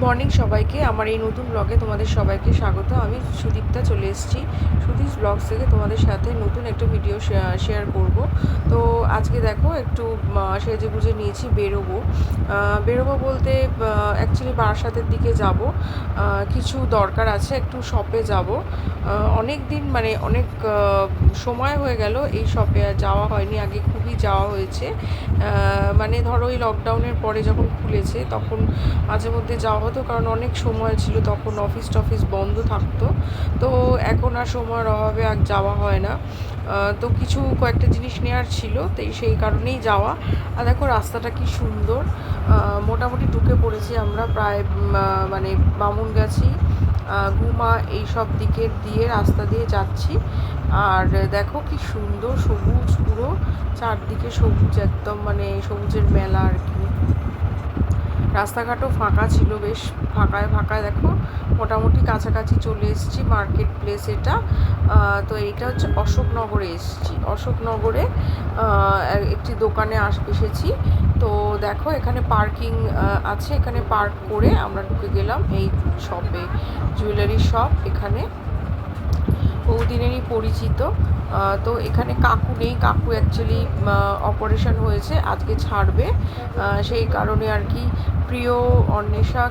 Morning সবাইকে, আমার এই নতুন ব্লগে তোমাদের সবাইকে স্বাগত। আমি সুদীপ্তা চলে এসেছি সুদীপ ব্লগস থেকে তোমাদের সাথে নতুন একটা ভিডিও শেয়ার করব। তো আজকে দেখো একটু সেজে গুজে নিয়েছি, বেরোবো বলতে অ্যাকচুয়ালি বারাসাতের দিকে যাব, কিছু দরকার আছে, একটু শপে যাব। অনেক দিন মানে অনেক সময় হয়ে গেল এই শপে যাওয়া হয়নি, আগে খুবই যাওয়া হয়েছে। মানে ধরো এই লকডাউনের পরে যখন খুলেছে তখন মাঝে মধ্যে যাওয়া হতো, কারণ অনেক সময় ছিল, তখন অফিস টফিস বন্ধ থাকতো। তো এখন আর সময়ের অভাবে আর যাওয়া হয় না। তো কিছু কয়েকটা জিনিস নেওয়ার ছিল, তো সেই কারণেই যাওয়া। আর দেখো রাস্তাটা কি সুন্দর, মোটামুটি ঢুকে পড়েছি আমরা প্রায়, মানে বামুনগাছি, গুমা এই সব দিকের দিয়ে রাস্তা দিয়ে যাচ্ছি। আর দেখো কি সুন্দর সবুজ, পুরো চারদিকে সবুজ, একদম মানে সবুজের মেলা আর কি। রাস্তাঘাটও ফাঁকা ছিল, বেশ ফাঁকায় ফাঁকায় দেখো মোটামুটি কাছাকাছি চলে এসেছি মার্কেট প্লেস এটা। তো এইটা হচ্ছে অশোকনগরে এসেছি, অশোকনগরে একটি দোকানে এসেছি। তো দেখো এখানে পার্কিং আছে, এখানে পার্ক করে আমরা ঢুকে গেলাম এই শপে, জুয়েলারি শপ। এখানে বহুদিনেরই পরিচিত। তো এখানে কাকু নেই, কাকু অ্যাকচুয়ালি অপারেশন হয়েছে, আজকে ছাড়বে, সেই কারণে আর কি। প্রিয়, অন্বেষা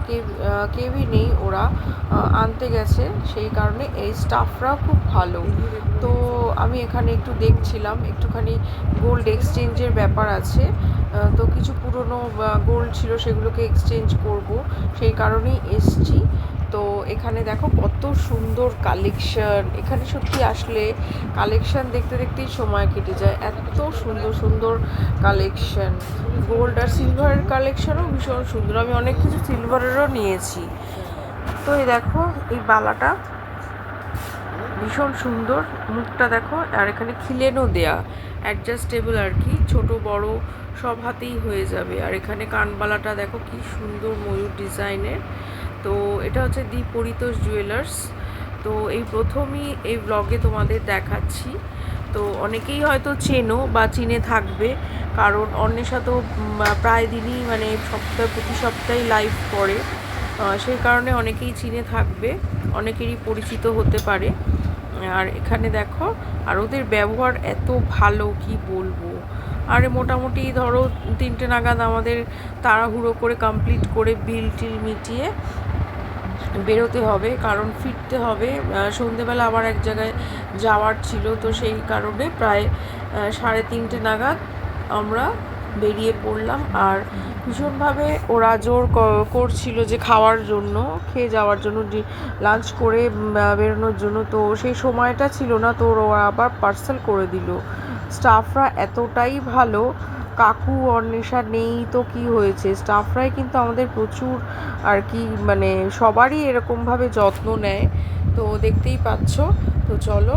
কেউই নেই, ওরা আনতে গেছে, সেই কারণে এই স্টাফরাও খুব ভালো। তো আমি এখানে একটু দেখছিলাম, একটুখানি গোল্ড এক্সচেঞ্জের ব্যাপার আছে। তো কিছু পুরনো গোল্ড ছিল, সেগুলোকে এক্সচেঞ্জ করব, সেই কারণেই এসছি। তো এখানে দেখো কত সুন্দর কালেকশন, এখানে সত্যি আসলে কালেকশন দেখতে দেখতেই সময় কেটে যায়, এত সুন্দর সুন্দর কালেকশন। গোল্ড আর সিলভারের কালেকশনও ভীষণ সুন্দর, আমি অনেক কিছু সিলভারেরও নিয়েছি। তো এই দেখো এই বালাটা ভীষণ সুন্দর, মুখটা দেখো, আর এখানে খিলেনও দেয়া, অ্যাডজাস্টেবল আর কি, ছোট বড় সব হাতেই হয়ে যাবে। আর এখানে কানবালাটা দেখো কি সুন্দর ময়ূর ডিজাইনের। তো এটা হচ্ছে দি পরিতোষ জুয়েলার্স। তো এই প্রথমই এই ব্লগে তোমাদের দেখাচ্ছি। তো অনেকেই হয়তো চেনো বা চিনে থাকবে, কারণ অন্বেষা তো প্রায় দিনই মানে প্রতি সপ্তাহে লাইভ করে, সেই কারণে অনেকেই চিনে থাকবে, অনেকেরই পরিচিত হতে পারে। আর এখানে দেখো, আর ওদের ব্যবহার এত ভালো কি বলবো। আর মোটামুটি ধরো 3টে নাগাদ আমাদের তাড়াহুড়ো করে কমপ্লিট করে বিল টিল মিটিয়ে বেরোতে হবে, কারণ ফিরতে হবে, সন্ধেবেলা আবার এক জায়গায় যাওয়ার ছিল। তো সেই কারণে প্রায় 3:30 নাগাদ আমরা বেরিয়ে পড়লাম। আর ভীষণভাবে ওরা জোর করছিল যে খাওয়ার জন্য, খেয়ে যাওয়ার জন্য, লাঞ্চ করে বেরোনোর জন্য। তো সেই সময়টা ছিল না, তো ওরা আবার পার্সেল করে দিল। স্টাফরা এতটাই ভালো, কাকু অন্বেষা নেই তো কি হয়েছে, স্টাফরাই কিন্তু আমাদের প্রচুর আর কি, মানে সবারই এরকমভাবে যত্ন নেয়। তো দেখতেই পাচ্ছ। তো চলো